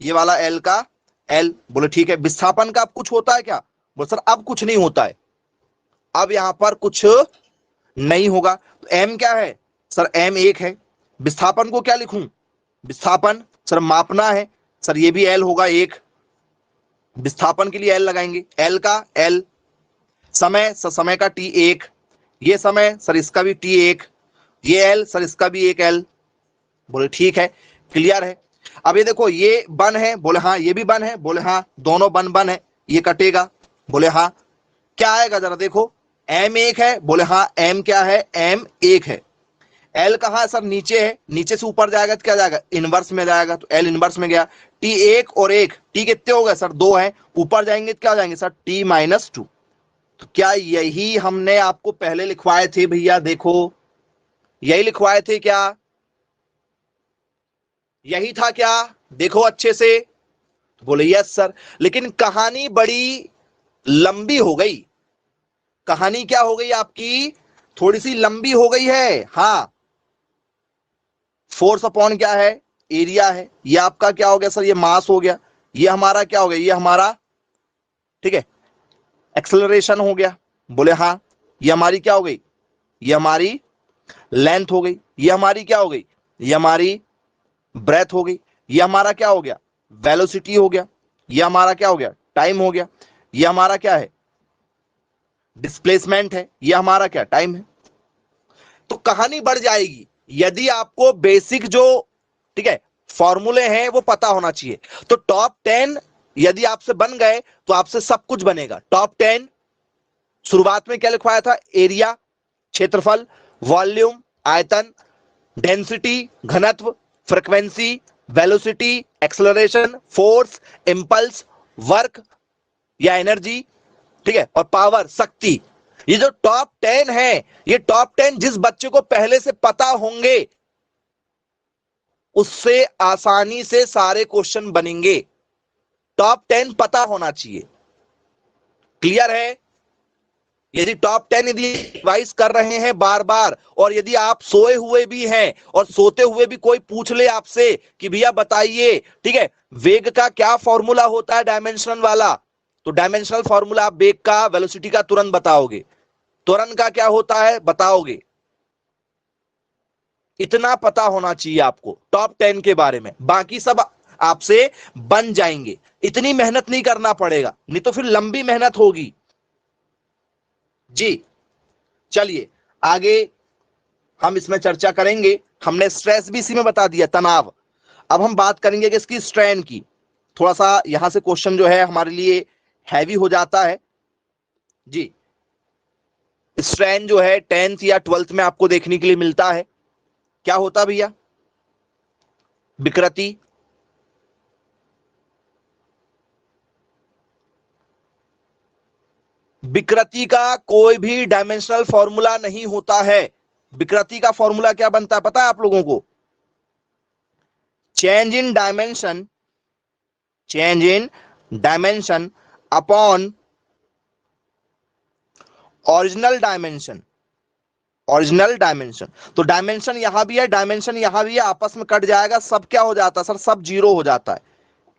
ये वाला एल का एल। बोले ठीक है। विस्थापन का अब कुछ होता है क्या? बोले सर अब कुछ नहीं होता है, अब यहां पर कुछ नहीं होगा। तो एम क्या है सर? एम 1 है। विस्थापन को क्या लिखूं? विस्थापन सर मापना है, सर ये भी एल होगा 1। विस्थापन के लिए एल लगाएंगे, एल का एल। समय सर समय का टी 1, ये समय सर इसका भी टी 1, ये एल सर इसका भी 1 एल। बोले ठीक है, क्लियर है। अब ये देखो ये बन है। बोले हाँ ये भी बन है। बोले हाँ दोनों बन बन है, ये कटेगा। बोले हाँ क्या आएगा जरा देखो, एम 1 है। बोले हाँ एम क्या है? एम 1 है। एल कहाँ है सर? नीचे है, नीचे से ऊपर जाएगा तो क्या जाएगा? इनवर्स में जाएगा, तो एल इनवर्स में गया। टी 1 और 1, टी कितने हो गए सर? 2 है। ऊपर जाएंगे तो क्या हो जाएंगे सर? T minus 2। तो क्या यही हमने आपको पहले लिखवाए थे भैया? देखो यही लिखवाए थे क्या? यही था क्या? देखो अच्छे से। बोले यस सर, लेकिन कहानी बड़ी लंबी हो गई। कहानी क्या हो गई आपकी? थोड़ी सी लंबी हो गई है। हाँ, फोर्स अपॉन क्या है? एरिया है। ये आपका क्या हो गया सर? ये मास हो गया। ये हमारा क्या हो गया? ये हमारा, ठीक है, एक्सेलरेशन हो गया। बोले हाँ, ये हमारी क्या हो गई? ये हमारी लेंथ हो गई। ये हमारी क्या हो गई? ये हमारी ब्रेथ हो गई। ये हमारा क्या हो गया? वेलोसिटी हो गया, ये हमारा क्या हो गया, टाइम हो गया, ये हमारा क्या है, डिस्प्लेसमेंट है, ये हमारा क्या, टाइम है। तो कहानी बढ़ जाएगी यदि आपको बेसिक जो, ठीक है, फॉर्मूले हैं वो पता होना चाहिए। तो टॉप 10 यदि आपसे बन गए तो आपसे सब कुछ बनेगा। टॉप 10 शुरुआत में क्या लिखवाया था, एरिया, क्षेत्रफल, वॉल्यूम, आयतन, डेंसिटी, घनत्व, frequency, velocity, acceleration, force, impulse, work या एनर्जी, ठीक है, और पावर, शक्ति। ये जो टॉप 10 है, ये टॉप 10 जिस बच्चे को पहले से पता होंगे उससे आसानी से सारे क्वेश्चन बनेंगे। टॉप 10 पता होना चाहिए। क्लियर है? यदि टॉप 10 यदि रिवाइज कर रहे हैं बार बार, और यदि आप सोए हुए भी हैं और सोते हुए भी कोई पूछ ले आपसे कि भैया बताइए, ठीक है, वेग का क्या फॉर्मूला होता है डायमेंशनल वाला, तो डायमेंशनल फॉर्मूला आप वेग का, वेलोसिटी का तुरंत बताओगे। त्वरण का क्या होता है बताओगे। इतना पता होना चाहिए आपको टॉप 10 के बारे में, बाकी सब आपसे बन जाएंगे। इतनी मेहनत नहीं करना पड़ेगा, नहीं तो फिर लंबी मेहनत होगी जी। चलिए आगे हम इसमें चर्चा करेंगे। हमने स्ट्रेस भी इसी में बता दिया, तनाव। अब हम बात करेंगे कि इसकी स्ट्रेन की। थोड़ा सा यहां से क्वेश्चन जो है हमारे लिए हैवी हो जाता है जी। स्ट्रेन जो है 10th या 12th में आपको देखने के लिए मिलता है। क्या होता भैया, विकृति, विकृति का कोई भी डायमेंशनल फॉर्मूला नहीं होता है। विकृति का फॉर्मूला क्या बनता है पता है आप लोगों को, change in dimension, change in dimension upon original dimension, original dimension. तो डायमेंशन यहां भी है, डायमेंशन यहां भी है, आपस में कट जाएगा, सब क्या हो जाता है सर, सब जीरो हो जाता है।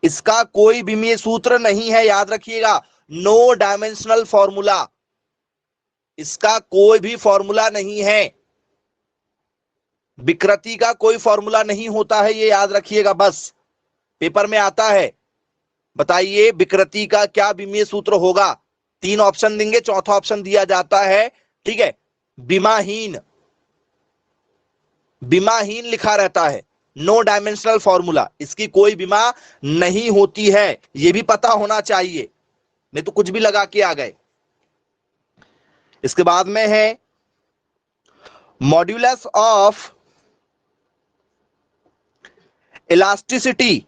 इसका कोई विमीय सूत्र नहीं है, याद रखिएगा, नो डायमेंशनल फॉर्मूला, इसका कोई भी फॉर्मूला नहीं है। विकृति का कोई फॉर्मूला नहीं होता है, ये याद रखिएगा बस। पेपर में आता है, बताइए विकृति का क्या विमीय सूत्र होगा, 3 ऑप्शन देंगे, चौथा ऑप्शन दिया जाता है, ठीक है, विमाहीन, विमाहीन लिखा रहता है, नो डायमेंशनल फॉर्मूला, इसकी कोई विमा नहीं होती है, यह भी पता होना चाहिए, नहीं तो कुछ भी लगा के आ गए। इसके बाद में है modulus of elasticity,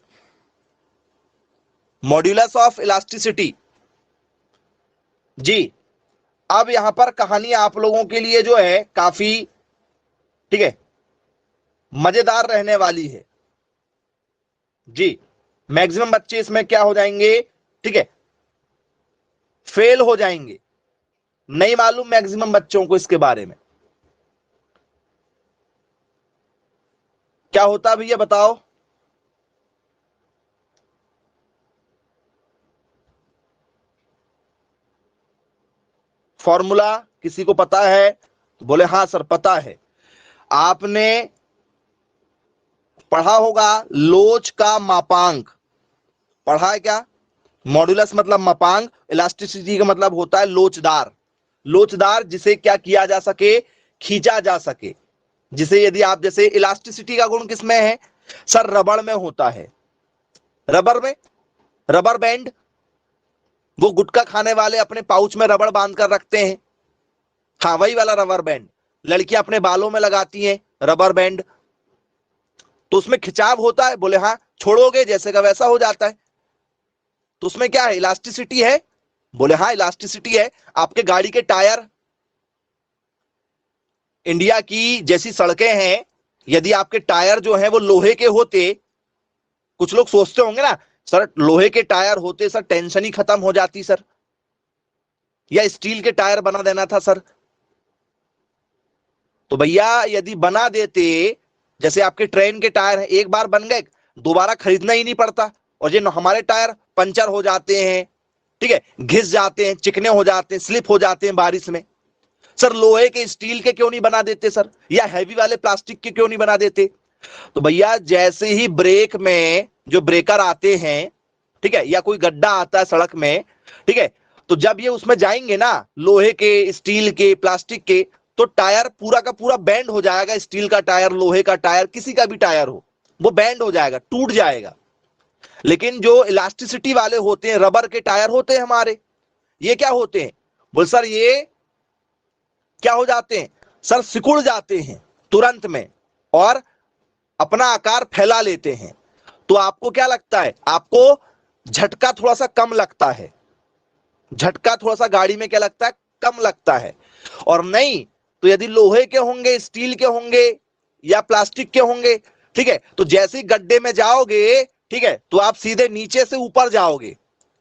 modulus of elasticity जी। अब यहां पर कहानी आप लोगों के लिए जो है काफी, ठीक है, मजेदार रहने वाली है जी। मैक्सिमम बच्चे इसमें क्या हो जाएंगे, ठीक है, फेल हो जाएंगे, नहीं मालूम मैक्सिमम बच्चों को इसके बारे में क्या होता भैया बताओ। फॉर्मूला किसी को पता है तो बोले हाँ सर पता है। आपने पढ़ा होगा लोच का मापांक, पढ़ा है क्या, मॉड्यूलस मतलब मापांक, इलास्टिसिटी का मतलब होता है लोचदार, लोचदार जिसे क्या किया जा सके, खींचा जा सके, जिसे यदि आप, जैसे इलास्टिसिटी का गुण किसमें है सर, रबड़ में होता है, रबर में, रबर बैंड, वो गुटखा खाने वाले अपने पाउच में रबड़ बांध कर रखते हैं, हाँ वही वाला रबर बैंड। लड़कियां अपने बालों में लगाती हैं रबर बैंड, तो उसमें खिंचाव होता है, बोले हाँ, छोड़ोगे जैसे का वैसा हो जाता है, तो उसमें क्या है, इलास्टिसिटी है, बोले हाँ इलास्टिसिटी है। आपके गाड़ी के टायर, इंडिया की जैसी सड़कें हैं, यदि आपके टायर जो हैं वो लोहे के होते, कुछ लोग सोचते होंगे ना सर लोहे के टायर होते सर टेंशन ही खत्म हो जाती सर, या स्टील के टायर बना देना था सर, तो भैया यदि बना देते, जैसे आपके ट्रेन के टायर हैं, एक बार बन गए दोबारा खरीदना ही नहीं पड़ता, और ये हमारे टायर पंचर हो जाते हैं, ठीक है, घिस जाते हैं, चिकने हो जाते हैं, स्लिप हो जाते हैं बारिश में, सर लोहे के स्टील के क्यों नहीं बना देते सर, या हैवी वाले प्लास्टिक के क्यों नहीं बना देते। तो भैया जैसे ही ब्रेक में जो ब्रेकर आते हैं, ठीक है, या कोई गड्ढा आता है सड़क में, ठीक है, तो जब ये उसमें जाएंगे ना, लोहे के, स्टील के, प्लास्टिक के, तो टायर पूरा का पूरा बैंड हो जाएगा। स्टील का टायर, लोहे का टायर, किसी का भी टायर हो, वो बैंड हो जाएगा, टूट जाएगा। लेकिन जो इलास्टिसिटी वाले होते हैं, रबर के टायर होते हैं हमारे, ये क्या होते हैं, बोल सर ये क्या हो जाते हैं, सर सिकुड़ जाते हैं तुरंत में और अपना आकार फैला लेते हैं। तो आपको क्या लगता है, आपको झटका थोड़ा सा कम लगता है, झटका थोड़ा सा गाड़ी में क्या लगता है, कम लगता है। और नहीं तो यदि लोहे के होंगे, स्टील के होंगे या प्लास्टिक के होंगे, ठीक है, तो जैसे ही गड्ढे में जाओगे, ठीक है, तो आप सीधे नीचे से ऊपर जाओगे,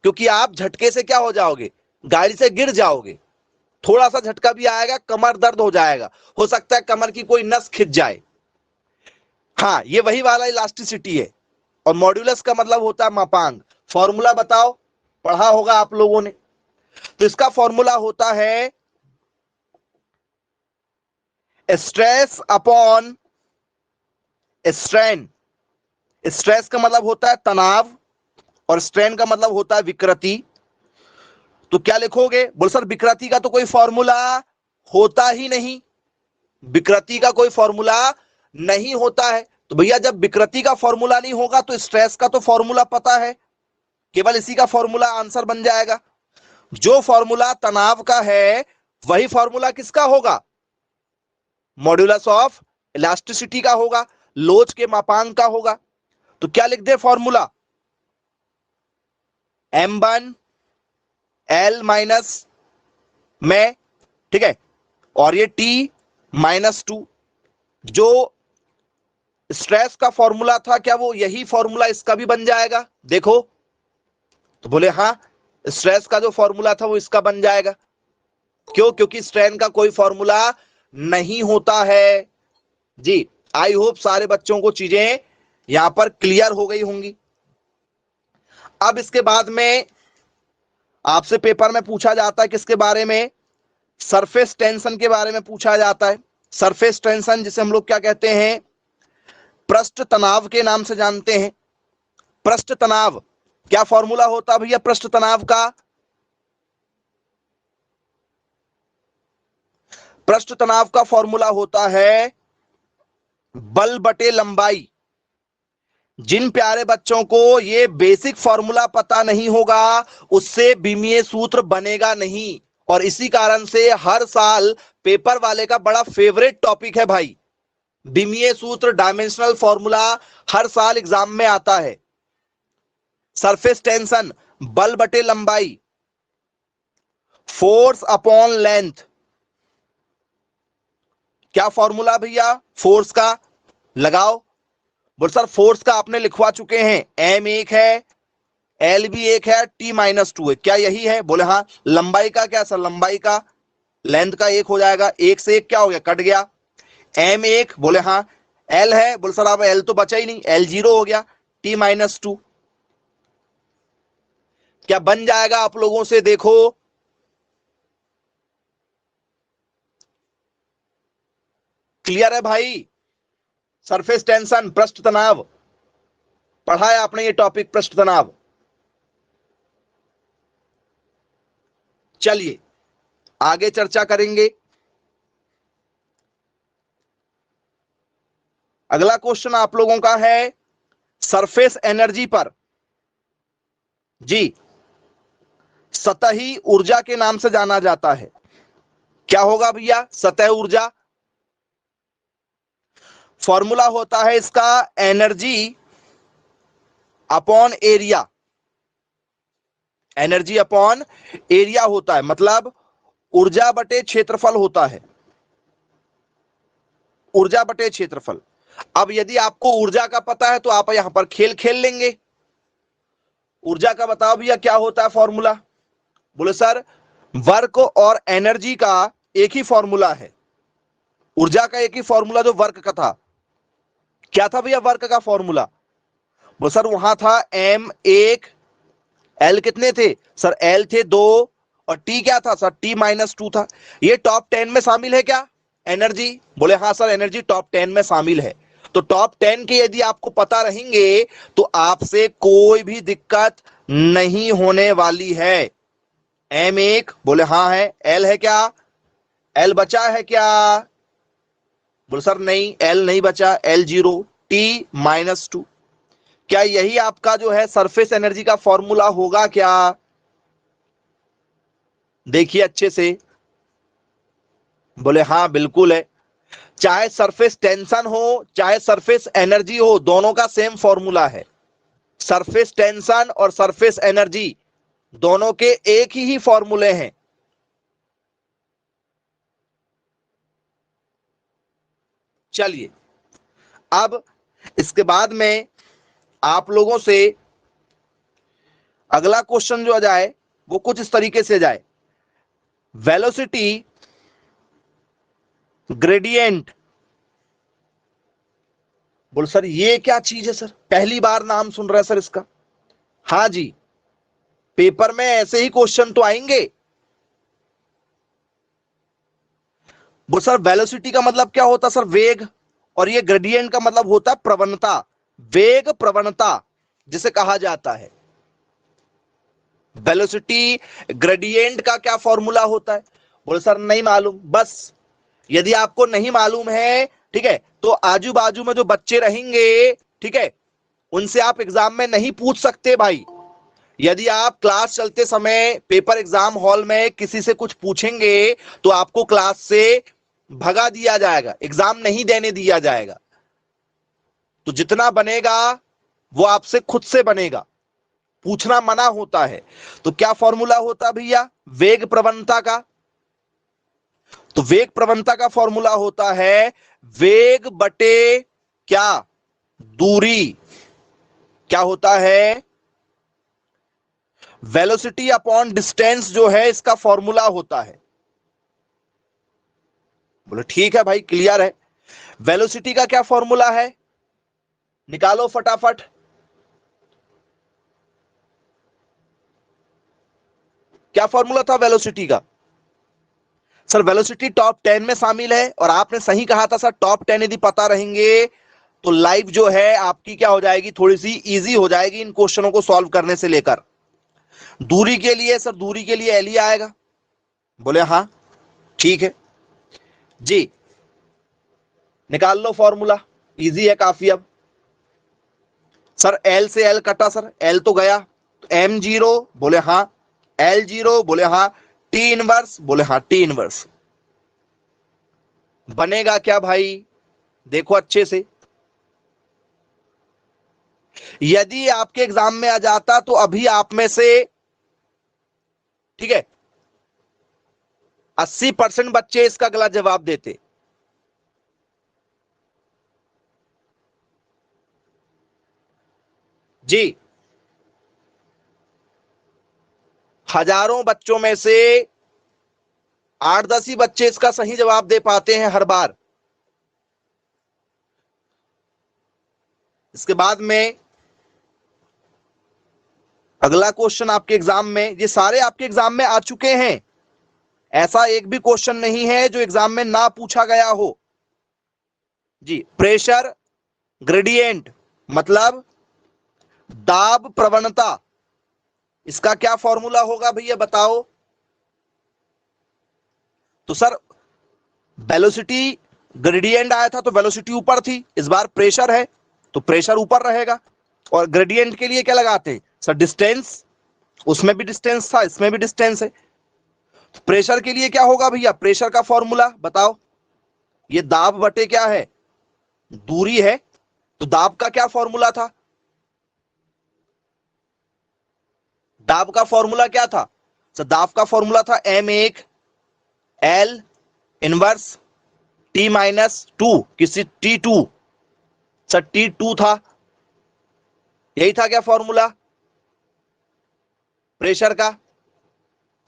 क्योंकि आप झटके से क्या हो जाओगे, गाड़ी से गिर जाओगे। थोड़ा सा झटका भी आएगा, कमर दर्द हो जाएगा, हो सकता है कमर की कोई नस खिंच जाए। हाँ, ये वही वाला इलास्टिसिटी है। और मॉड्यूलस का मतलब होता है मापांक। फॉर्मूला बताओ, पढ़ा होगा आप लोगों ने। तो इसका फॉर्मूला होता है स्ट्रेस अपॉन स्ट्रेन। स्ट्रेस का मतलब होता है तनाव और स्ट्रेन का मतलब होता है विकृति। तो क्या लिखोगे, बोल सर विकृति का तो कोई फॉर्मूला होता ही नहीं, विकृति का कोई फॉर्मूला नहीं होता है। तो भैया जब विकृति का फॉर्मूला नहीं होगा तो स्ट्रेस का तो फॉर्मूला पता है, केवल इसी का फॉर्मूला आंसर बन जाएगा। जो फॉर्मूला तनाव का है वही फॉर्मूला किसका होगा, मॉड्यूलस ऑफ इलास्टिसिटी का होगा, लोच के मापांक का होगा। तो क्या लिख दे फॉर्मूला, m1 L माइनस में, ठीक है, और ये T-2। जो स्ट्रेस का फॉर्मूला था क्या वो यही फॉर्मूला इसका भी बन जाएगा, देखो। तो बोले हाँ, स्ट्रेस का जो फॉर्मूला था वो इसका बन जाएगा। क्यों, क्योंकि स्ट्रेन का कोई फॉर्मूला नहीं होता है। जी, आई होप सारे बच्चों को चीजें यहां पर क्लियर हो गई होंगी। अब इसके बाद में आपसे पेपर में पूछा जाता है किसके बारे में, सरफेस टेंशन के बारे में पूछा जाता है। सरफेस टेंशन जिसे हम लोग क्या कहते हैं, पृष्ठ तनाव के नाम से जानते हैं। पृष्ठ तनाव क्या फॉर्मूला होता है भैया पृष्ठ तनाव का, पृष्ठ तनाव का फॉर्मूला होता है बल बटे लंबाई। जिन प्यारे बच्चों को ये बेसिक फॉर्मूला पता नहीं होगा उससे बीमीय सूत्र बनेगा नहीं, और इसी कारण से हर साल पेपर वाले का बड़ा फेवरेट टॉपिक है भाई बीमीय सूत्र, डायमेंशनल फॉर्मूला हर साल एग्जाम में आता है। सरफेस टेंशन बल बटे लंबाई, फोर्स अपॉन लेंथ। क्या फॉर्मूला भैया फोर्स का, लगाओ। बोल सर फोर्स का आपने लिखवा चुके हैं, m1 है, l भी 1 है, T-2 है, क्या यही है, बोले हाँ। लंबाई का क्या सर, लंबाई का लेंथ का 1 हो जाएगा, 1 से 1 क्या हो गया, कट गया। m1 बोले हाँ, l है, बोले सर अब l तो बचा ही नहीं, l 0 हो गया, T-2 क्या बन जाएगा आप लोगों से, देखो। क्लियर है भाई, सरफेस टेंशन, पृष्ठ तनाव पढ़ा है आपने ये टॉपिक, पृष्ठ तनाव। चलिए आगे चर्चा करेंगे। अगला क्वेश्चन आप लोगों का है सरफेस एनर्जी पर। जी, सतही ऊर्जा के नाम से जाना जाता है। क्या होगा भैया सतह ऊर्जा, फॉर्मूला होता है इसका energy upon area. Energy upon area होता है, मतलब ऊर्जा बटे क्षेत्रफल होता है, ऊर्जा बटे क्षेत्रफल। अब यदि आपको ऊर्जा का पता है तो आप यहां पर खेल खेल लेंगे। ऊर्जा का बताओ भैया क्या होता है फॉर्मूला, बोले सर वर्क और एनर्जी का एक ही फॉर्मूला है, ऊर्जा का एक ही फॉर्मूला जो वर्क का था। क्या था भैया वर्क का फॉर्मूला, बोले सर वहां था m1, l कितने थे सर, l थे 2 और t क्या था सर, T-2 था। ये टॉप 10 में शामिल है क्या एनर्जी, बोले हाँ सर एनर्जी टॉप 10 में शामिल है। तो टॉप 10 के यदि आपको पता रहेंगे तो आपसे कोई भी दिक्कत नहीं होने वाली है। M1 बोले हाँ है, L है क्या, L बचा है क्या, बोले सर नहीं, L नहीं बचा, L0 T-2। क्या यही आपका जो है सरफेस एनर्जी का फॉर्मूला होगा क्या? देखिए अच्छे से, बोले हाँ बिल्कुल है। चाहे सरफेस टेंशन हो चाहे सरफेस एनर्जी हो, दोनों का सेम फॉर्मूला है। सरफेस टेंशन और सरफेस एनर्जी दोनों के एक ही फॉर्मूले हैं। चलिए, अब इसके बाद में आप लोगों से अगला क्वेश्चन जो आ जाए वो कुछ इस तरीके से जाए, वेलोसिटी ग्रेडियंट। बोल सर ये क्या चीज है सर, पहली बार नाम सुन रहा है सर इसका। हाँ जी, पेपर में ऐसे ही क्वेश्चन तो आएंगे। बोल सर वेलोसिटी का मतलब क्या होता सर, वेग, और ये ग्रेडियंट का मतलब होता है प्रवणता, वेग प्रवणता जिसे कहा जाता है। वेलोसिटी ग्रेडियंट का क्या फॉर्मूला होता है? बोले सर नहीं मालूम। बस यदि आपको नहीं मालूम है, ठीक है, तो आजू बाजू में जो बच्चे रहेंगे, ठीक है, उनसे आप एग्जाम में नहीं पूछ सकते भाई। यदि आप क्लास चलते समय पेपर एग्जाम हॉल में किसी से कुछ पूछेंगे तो आपको क्लास से भगा दिया जाएगा, एग्जाम नहीं देने दिया जाएगा। तो जितना बनेगा वो आपसे खुद से बनेगा, पूछना मना होता है। तो क्या फॉर्मूला होता भैया वेग प्रवणता का? तो वेग प्रवणता का फॉर्मूला होता है वेग बटे क्या, दूरी। क्या होता है, वेलोसिटी अपॉन डिस्टेंस जो है इसका फॉर्मूला होता है। बोले ठीक है भाई, क्लियर है। वेलोसिटी का क्या फॉर्मूला है, निकालो फटाफट। क्या फॉर्मूला था वेलोसिटी का? सर वेलोसिटी टॉप 10 में शामिल है, और आपने सही कहा था सर, टॉप 10 यदि पता रहेंगे तो लाइफ जो है आपकी क्या हो जाएगी, थोड़ी सी इजी हो जाएगी इन क्वेश्चनों को सॉल्व करने से लेकर। दूरी के लिए सर, दूरी के लिए एल ही आएगा। बोले हाँ ठीक है जी, निकाल लो फॉर्मूला, इजी है काफी। अब सर एल से एल कटा सर, एल तो गया, तो M0 बोले हाँ, L0 बोले हाँ, टी इनवर्स बोले हाँ, टी इनवर्स बनेगा क्या भाई, देखो अच्छे से। यदि आपके एग्जाम में आ जाता तो अभी आप में से, ठीक है, 80% बच्चे इसका गलत जवाब देते। जी, हजारों बच्चों में से 8-10 ही बच्चे इसका सही जवाब दे पाते हैं हर बार। इसके बाद में अगला क्वेश्चन आपके एग्जाम में, ये सारे आपके एग्जाम में आ चुके हैं, ऐसा एक भी क्वेश्चन नहीं है जो एग्जाम में ना पूछा गया हो। जी, प्रेशर ग्रेडियंट मतलब दाब प्रवणता, इसका क्या फॉर्मूला होगा भैया बताओ। तो सर वेलोसिटी ग्रेडियंट आया था तो वेलोसिटी ऊपर थी, इस बार प्रेशर है तो प्रेशर ऊपर रहेगा। और ग्रेडियंट के लिए क्या लगाते हैं सर, डिस्टेंस, उसमें भी डिस्टेंस था इसमें भी डिस्टेंस है। तो प्रेशर के लिए क्या होगा भैया, प्रेशर का फॉर्मूला बताओ। ये दाब बटे क्या है, दूरी है, तो दाब का क्या फॉर्मूला था, दाब का फॉर्मूला क्या था सर, दाब का फॉर्मूला था M1 L इनवर्स T-2 किसी T2, सर T2 था, यही था क्या फॉर्मूला प्रेशर का,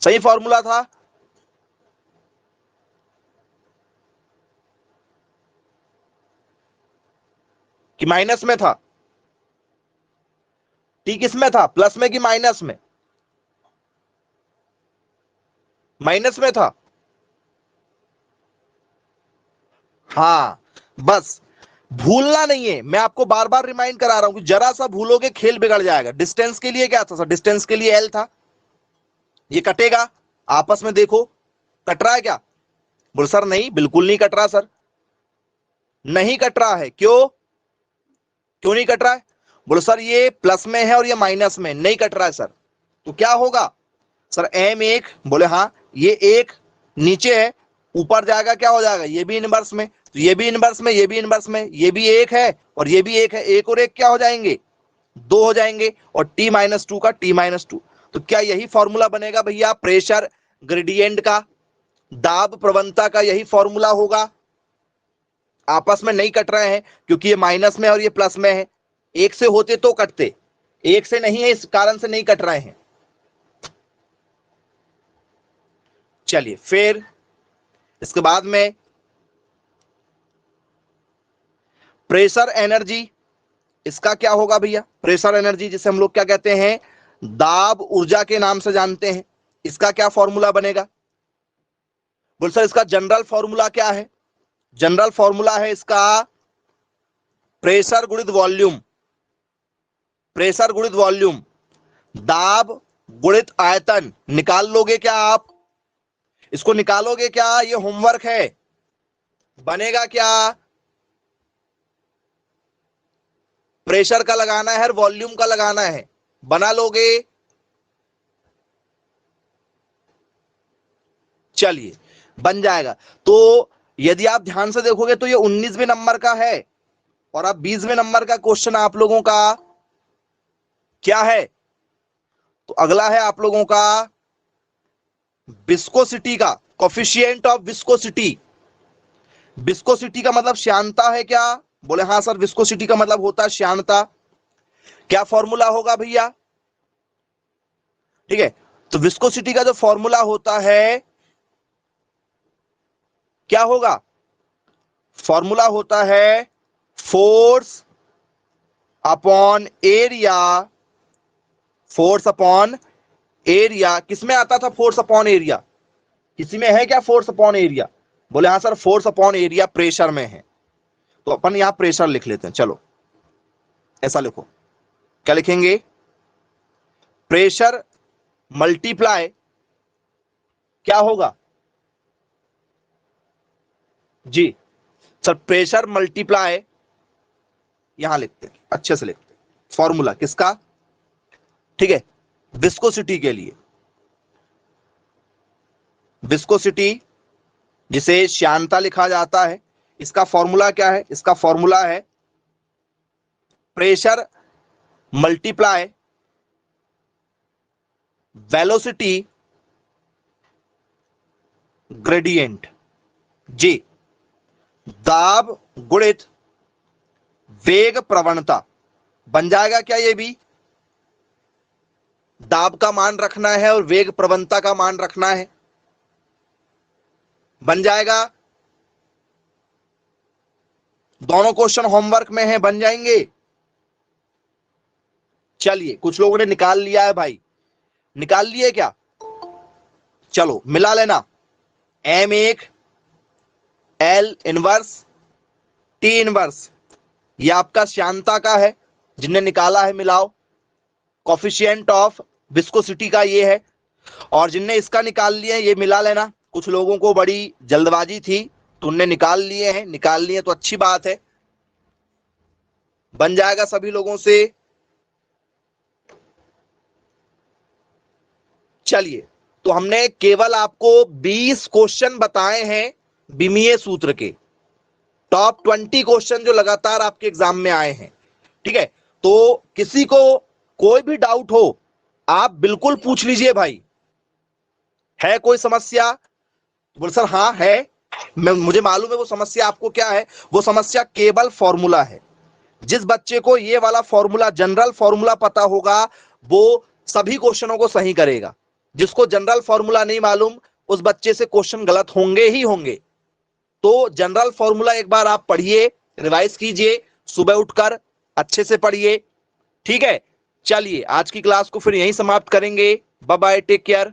सही फॉर्मूला था। कि माइनस में था, टी किस में था, प्लस में कि माइनस में, माइनस में था। हाँ बस, भूलना नहीं है, मैं आपको बार बार रिमाइंड करा रहा हूं कि जरा सा भूलोगे खेल बिगड़ जाएगा। डिस्टेंस के लिए क्या था सर? डिस्टेंस के लिए एल था, ये कटेगा, आपस में देखो कट रहा है क्या? बोल सर नहीं, बिल्कुल नहीं कट रहा सर। नहीं कट रहा है, क्यों क्यों नहीं कट रहा है? बोलो सर ये प्लस में है और ये माइनस में, नहीं कट रहा है सर। तो क्या होगा सर? एम एक, बोले हाँ, ये एक नीचे है, ऊपर जाएगा क्या हो जाएगा? ये भी इनवर्स में, तो ये भी इनवर्स में, ये भी इनवर्स में, ये भी एक है और ये भी एक है, एक और एक क्या हो जाएंगे? दो हो जाएंगे, और t-2 का t-2। तो क्या यही फॉर्मूला बनेगा भैया प्रेशर ग्रेडियंट का, दाब प्रवणता का? यही फॉर्मूला होगा। आपस में नहीं कट रहे हैं क्योंकि ये माइनस में और ये प्लस में है। एक से होते तो कटते, एक से नहीं है, इस कारण से नहीं कट रहे हैं। चलिए फिर इसके बाद में प्रेशर एनर्जी, इसका क्या होगा भैया? प्रेशर एनर्जी जिसे हम लोग क्या कहते हैं? दाब ऊर्जा के नाम से जानते हैं। इसका क्या फॉर्मूला बनेगा? बोल सर इसका जनरल फॉर्मूला क्या है? जनरल फॉर्मूला है इसका प्रेशर गुणित वॉल्यूम, प्रेशर गुणित वॉल्यूम, दाब गुणित आयतन। निकाल लोगे क्या आप? इसको निकालोगे क्या? ये होमवर्क है। बनेगा क्या? प्रेशर का लगाना है और वॉल्यूम का लगाना है, बना लोगे? चलिए बन जाएगा। तो यदि आप ध्यान से देखोगे तो ये 19वें नंबर का है और अब 20वें नंबर का क्वेश्चन आप लोगों का क्या है? तो अगला है आप लोगों का विस्कोसिटी का, कोफिशिएंट ऑफ विस्कोसिटी। विस्कोसिटी का मतलब श्यानता है क्या? बोले हाँ सर, विस्कोसिटी का मतलब होता है श्यानता। क्या फॉर्मूला होगा भैया? ठीक है, तो विस्कोसिटी का जो फॉर्मूला होता है क्या होगा? फॉर्मूला होता है force upon area, force upon area. किसमें आता था फोर्स अपॉन एरिया? किसी में है क्या फोर्स अपॉन एरिया? बोले हाँ sir, force upon area pressure में है। तो अपन यहां प्रेशर लिख लेते हैं। चलो ऐसा लिखो, क्या लिखेंगे? प्रेशर मल्टीप्लाई क्या होगा जी? सर प्रेशर मल्टीप्लाई, यहां लिखते हैं, अच्छे से लिखते हैं फॉर्मूला किसका? ठीक है, विस्कोसिटी के लिए। विस्कोसिटी जिसे श्यानता लिखा जाता है, इसका फॉर्मूला क्या है? इसका फॉर्मूला है प्रेशर मल्टीप्लाई वेलोसिटी ग्रेडियंट जी, दाब गुणित वेग प्रवणता। बन जाएगा क्या? ये भी दाब का मान रखना है और वेग प्रवणता का मान रखना है, बन जाएगा। दोनों क्वेश्चन होमवर्क में है, बन जाएंगे। चलिए कुछ लोगों ने निकाल लिया है भाई, निकाल लिए क्या? चलो मिला लेना, M1 L inverse T inverse, ये आपका श्यानता का है, जिनने निकाला है मिलाओ। कोफिशिएंट ऑफ विस्कोसिटी का ये है, और जिनने इसका निकाल लिया है ये मिला लेना। कुछ लोगों को बड़ी जल्दबाजी थी तो उनने निकाल लिए हैं, निकाल लिए तो अच्छी बात है, बन जाएगा सभी लोगों से। चलिए, तो हमने केवल आपको 20 क्वेश्चन बताए हैं विमीय सूत्र के, टॉप 20 क्वेश्चन जो लगातार आपके एग्जाम में आए हैं। ठीक है, तो किसी को कोई भी डाउट हो आप बिल्कुल पूछ लीजिए भाई। है कोई समस्या? बोल सर हाँ है, मुझे मालूम है वो समस्या आपको क्या है। वो समस्या केवल फॉर्मूला है। जिस बच्चे को ये वाला फॉर्मूला, जनरल फॉर्मूला पता होगा, वो सभी क्वेश्चनों को सही करेगा। जिसको जनरल फॉर्मूला नहीं मालूम, उस बच्चे से क्वेश्चन गलत होंगे ही होंगे। तो जनरल फॉर्मूला एक बार आप पढ़िए, रिवाइज कीजिए, सुबह उठकर अच्छे से पढ़िए। ठीक है, चलिए आज की क्लास को फिर यहीं समाप्त करेंगे। Bye bye, take care.